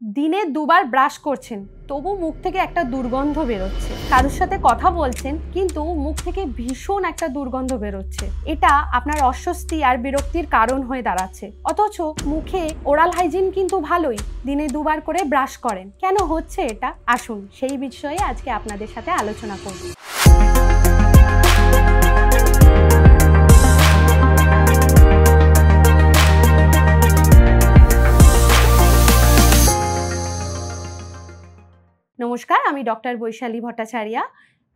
দিনে দুবার ব্রাশ করছেন তবু মুখ থেকে একটা দুর্গন্ধ বেরোচ্ছে, কারোর সাথে কথা বলছেন কিন্তু মুখ থেকে ভীষণ একটা দুর্গন্ধ বেরোচ্ছে, এটা আপনার অস্বস্তি আর বিরক্তির কারণ হয়ে দাঁড়াচ্ছে। অথচ মুখে ওরাল হাইজিন কিন্তু ভালোই, দিনে দুবার করে ব্রাশ করেন, কেন হচ্ছে এটা? আসুন সেই বিষয়ে আজকে আপনাদের সাথে আলোচনা করব। নমস্কার, আমি doctor Vaishali Bhattacharya,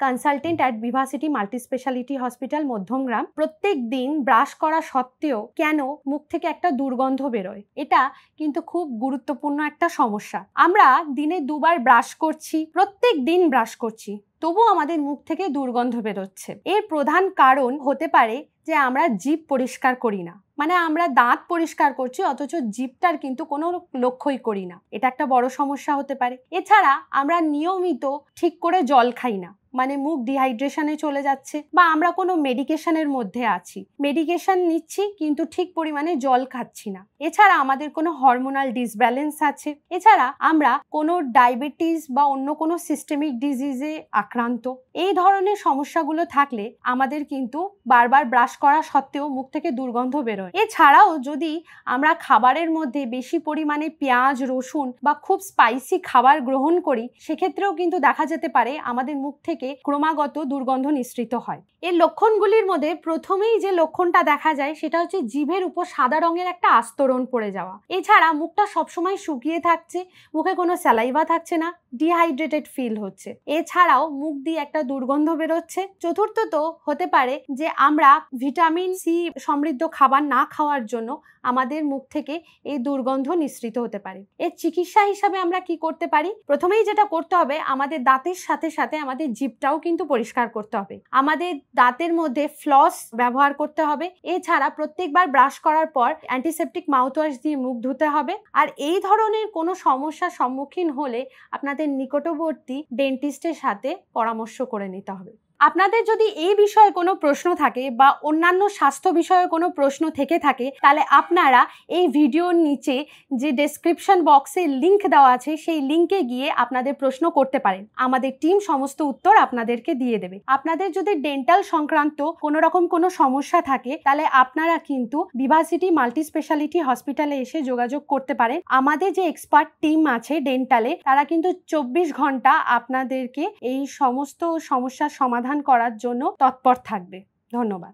consultant at Vivacity multi speciality hospital Madhyamgram. প্রত্যেক দিন ব্রাশ করা সত্ত্বেও কেন মুখ থেকে একটা দুর্গন্ধ বেরোয়, এটা কিন্তু খুব গুরুত্বপূর্ণ একটা সমস্যা। আমরা দিনে দুবার ব্রাশ করছি, প্রত্যেক দিন ব্রাশ করছি, তবু আমাদের মুখ থেকে দুর্গন্ধ বেরোচ্ছে। এর প্রধান কারণ হতে পারে যে আমরা জিভ পরিষ্কার করি না, মানে আমরা দাঁত পরিষ্কার করছি অথচ জিভটার কিন্তু কোনো লক্ষ্যই করি না, এটা একটা বড় সমস্যা হতে পারে। এছাড়া আমরা নিয়মিত ঠিক করে জল খাই না, মানে মুখ ডিহাইড্রেশনে চলে যাচ্ছে, বা আমরা কোনো মেডিকেশনের মধ্যে আছি, মেডিকেশন নিচ্ছি কিন্তু ঠিক পরিমাণে জল খাচ্ছি না। এছাড়া আমাদের কোনো হরমোনাল ডিসব্যালেন্স আছে, এছাড়া আমরা কোনো ডায়াবেটিস বা অন্য কোনো সিস্টেমিক ডিজিজে আক্রান্ত। এই ধরনের সমস্যাগুলো থাকলে আমাদের কিন্তু বারবার ব্রাশ করা সত্ত্বেও মুখ থেকে দুর্গন্ধ বেরোয়। এছাড়াও যদি আমরা খাবারের মধ্যে বেশি পরিমাণে পেঁয়াজ, রসুন বা খুব স্পাইসি খাবার গ্রহণ করি, সেক্ষেত্রেও কিন্তু দেখা যেতে পারে আমাদের মুখ থেকে ক্রমাগত দুর্গন্ধ নিঃসৃত হয়। এর লক্ষণগুলির মধ্যে প্রথমেই যে লক্ষণটা দেখা যায় সেটা হচ্ছে জিভের উপর সাদা রঙের একটা আস্তরণ পড়ে যাওয়া। এছাড়া মুখটা সবসময় শুকিয়ে থাকছে, মুখে কোনো স্যালাইভা থাকছে না, ডিহাইড্রেটেড ফিল হচ্ছে। এছাড়াও মুখ দিয়ে একটা দুর্গন্ধ বেরোচ্ছে। চতুর্থত হতে পারে যে আমরা ভিটামিন সি সমৃদ্ধ খাবার না খাওয়ার জন্য আমাদের মুখ থেকে এই দুর্গন্ধ নিঃসৃত হতে পারে। এর চিকিৎসা হিসাবে আমরা কি করতে পারি? প্রথমেই যেটা করতে হবে, আমাদের দাঁতের সাথে সাথে আমাদের জিভটাও কিন্তু পরিষ্কার করতে হবে। আমাদের দাঁতের মধ্যে ফ্লস ব্যবহার করতে হবে। এছাড়া প্রত্যেকবার ব্রাশ করার পর অ্যান্টিসেপটিক মাউথওয়াশ দিয়ে মুখ ধুতে হবে। আর এই ধরনের কোনো সমস্যার সম্মুখীন হলে আপনাদের নিকটবর্তী ডেন্টিস্টের সাথে পরামর্শ করে নিতে হবে। আপনাদের যদি এই বিষয়ে কোনো প্রশ্ন থাকে বা অন্যান্য স্বাস্থ্য বিষয়ে কোনো প্রশ্ন থেকে থাকে, তাহলে আপনারা এই ভিডিওর নিচে যে ডেসক্রিপশন বক্সে লিংক দেওয়া আছে সেই লিংকে গিয়ে আপনাদের প্রশ্ন করতে পারেন। আমাদের টিম সমস্ত উত্তর আপনাদেরকে দিয়ে দেবে। আপনাদের যদি ডেন্টাল সংক্রান্ত কোনো রকম কোনো সমস্যা থাকে, তাহলে আপনারা কিন্তু ভিভাসিটি মাল্টি স্পেশালিটি হসপিটালে এসে যোগাযোগ করতে পারেন। আমাদের যে এক্সপার্ট টিম আছে ডেন্টালে, তারা কিন্তু 24 ঘন্টা আপনাদেরকে এই সমস্ত সমস্যার সমাধান করার জন্য তৎপর থাকবে। ধন্যবাদ।